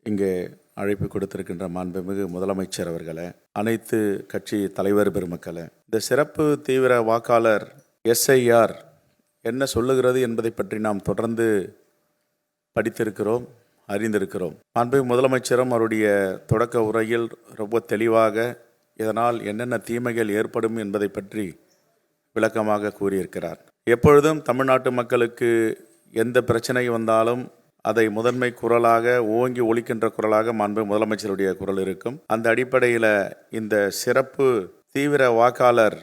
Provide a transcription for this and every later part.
இங்கே அழைப்பு கொடுத்திருக்கின்ற மாண்புமிகு முதலமைச்சர் அவர்களே, அனைத்து கட்சி தலைவர் பெருமக்களே, இந்த சிறப்பு தீவிர வாக்காளர் SIR என்ன சொல்லுகிறது என்பதை பற்றி நாம் தொடர்ந்து படித்திருக்கிறோம், அறிந்திருக்கிறோம். மாண்புமிகு முதலமைச்சரும் அவருடைய தொடக்க உரையில் ரொம்ப தெளிவாக இதனால் என்னென்ன தீமைகள் ஏற்படும் என்பதை பற்றி விளக்கமாக கூறியிருக்கிறார். எப்பொழுதும் தமிழ்நாட்டு மக்களுக்கு எந்த பிரச்சனை வந்தாலும் அதை முதன்மை குரலாக ஓங்கி ஒலிக்கின்ற குரலாக மாண்புமிகு முதலமைச்சருடைய குரல் இருக்கும். அந்த அடிப்படையில் இந்த சிறப்பு தீவிர வாக்காளர்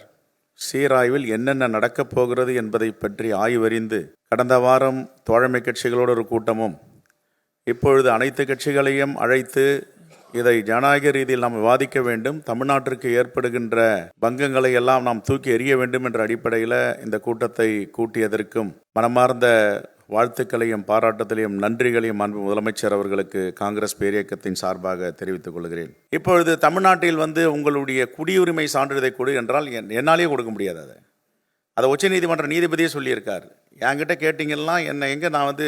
சீராய்வில் என்னென்ன நடக்கப் போகிறது என்பதை பற்றி ஆய்வறிந்து கடந்த வாரம் தோழமை கட்சிகளோடு ஒரு கூட்டமும் இப்பொழுது அனைத்து கட்சிகளையும் அழைத்து இதை ஜனநாயக ரீதியில் நாம் விவாதிக்க வேண்டும், தமிழ்நாட்டிற்கு ஏற்படுகின்ற பங்கங்களை எல்லாம் நாம் தூக்கி எறிய வேண்டும் என்ற அடிப்படையில் இந்த கூட்டத்தை கூட்டியதற்கும் மனமார்ந்த வாழ்த்துக்களையும் பாராட்டத்திலையும் நன்றிகளையும் அன்பு முதலமைச்சர் அவர்களுக்கு காங்கிரஸ் பேரியக்கத்தின் சார்பாக தெரிவித்துக் கொள்கிறேன். இப்பொழுது தமிழ்நாட்டில் உங்களுடைய குடியுரிமை சான்றிதழை கொடு என்றால் என்னாலேயே கொடுக்க முடியாது. அதை உச்சநீதிமன்ற நீதிபதியே சொல்லியிருக்கார். என்கிட்ட கேட்டிங்கன்னா என்ன எங்கே நான்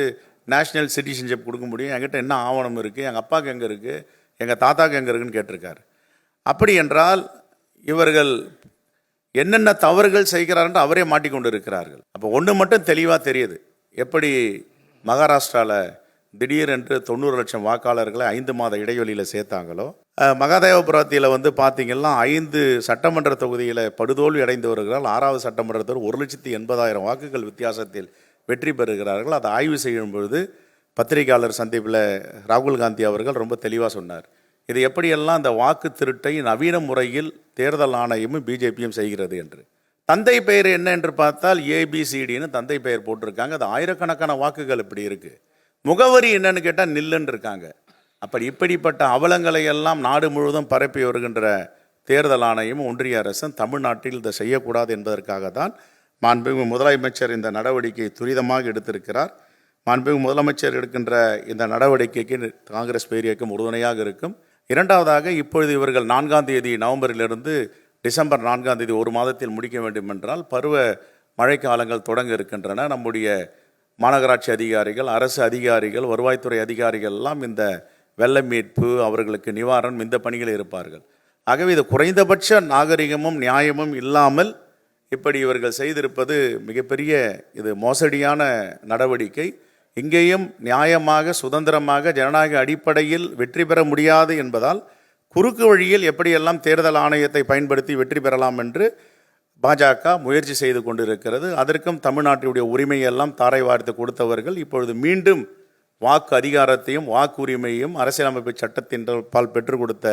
நேஷ்னல் சிட்டிசன்ஷிப் கொடுக்க முடியும், என்கிட்ட என்ன ஆவணம் இருக்குது, எங்கள் அப்பாவுக்கு எங்கே இருக்குது, எங்கள் தாத்தாவுக்கு எங்கே இருக்குன்னு கேட்டிருக்கார். அப்படி என்றால் இவர்கள் என்னென்ன தவறுகள் செய்கிறார்கள் அவரே மாட்டிக்கொண்டு இருக்கிறார்கள். அப்போ ஒன்று மட்டும் தெளிவாக தெரியுது, எப்படி மகாராஷ்டிராவில் திடீரென்று 90 லட்சம் வாக்காளர்களை 5 மாத இடைவெளியில் சேர்த்தாங்களோ, மகாதேவபுரத்தில் பார்த்தீங்கன்னா 5 சட்டமன்ற தொகுதியில் படுதோல்வி அடைந்து வருகிறார்கள். 6வது சட்டமன்றத்தில் 1,80,000 வாக்குகள் வித்தியாசத்தில் வெற்றி பெறுகிறார்கள். அதை ஆய்வு செய்யும் பொழுது பத்திரிகையாளர் சந்திப்பில் ராகுல் காந்தி அவர்கள் ரொம்ப தெளிவாக சொன்னார், இது எப்படியெல்லாம் அந்த வாக்கு திருட்டை நவீன முறையில் தேர்தல் ஆணையமும் பிஜேபியும் செய்கிறது என்று. தந்தை பெயர் என்ன என்று பார்த்தால் ABCDன்னு தந்தை பெயர் போட்டிருக்காங்க. அது ஆயிரக்கணக்கான வாக்குகள் இப்படி இருக்குது. முகவரி என்னன்னு கேட்டால் நில்லுன்னு இருக்காங்க. இப்படிப்பட்ட அவலங்களை எல்லாம் நாடு முழுவதும் பரப்பி வருகின்ற தேர்தல் ஆணையமும் ஒன்றிய அரசும் தமிழ்நாட்டில் இதை செய்யக்கூடாது என்பதற்காக தான் மாண்புமிகு முதலமைச்சர் இந்த நடவடிக்கையை துரிதமாக எடுத்திருக்கிறார். மாண்புமிகு முதலமைச்சர் எடுக்கின்ற இந்த நடவடிக்கைக்கு காங்கிரஸ் பேரியக்கம் உறுதுணையாக இருக்கும். இரண்டாவதாக, இப்பொழுது இவர்கள் 4ஆம் தேதி நவம்பரிலிருந்து டிசம்பர் 4ஆம் தேதி ஒரு மாதத்தில் முடிக்க வேண்டும் என்றால் பருவ மழைக்காலங்கள் தொடங்க இருக்கின்றன. நம்முடைய மாநகராட்சி அதிகாரிகள், அரசு அதிகாரிகள், வருவாய்த்துறை அதிகாரிகள் எல்லாம் இந்த வெள்ள மீட்பு, அவர்களுக்கு நிவாரணம், இந்த பணிகளில் இருப்பார்கள். ஆகவே இது குறைந்தபட்ச நாகரிகமும் நியாயமும் இல்லாமல் இப்படி இவர்கள் செய்திருப்பது மிகப்பெரிய இது மோசடியான நடவடிக்கை. இங்கேயும் நியாயமாக சுதந்திரமாக ஜனநாயக அடிப்படையில் வெற்றி பெற முடியாது என்பதால் குறுக்கு வழியில் எப்படியெல்லாம் தேர்தல் ஆணையத்தை பயன்படுத்தி வெற்றி பெறலாம் என்று பாஜக முயற்சி செய்து கொண்டிருக்கிறது. அதற்கும் தமிழ்நாட்டினுடைய உரிமையெல்லாம் தாரை வார்த்து கொடுத்தவர்கள் இப்பொழுது மீண்டும் வாக்கு அதிகாரத்தையும் வாக்குரிமையும் அரசியலமைப்பு சட்டத்தின் பால் பெற்றுக் கொடுத்த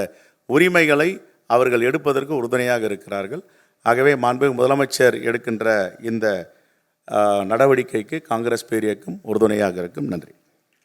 உரிமைகளை அவர்கள் எடுப்பதற்கு உறுதுணையாக இருக்கிறார்கள். ஆகவே மாண்புமிகு முதலமைச்சர் எடுக்கின்ற இந்த நடவடிக்கைக்கு காங்கிரஸ் பேரியக்கம் உறுதுணையாக இருக்கும். நன்றி.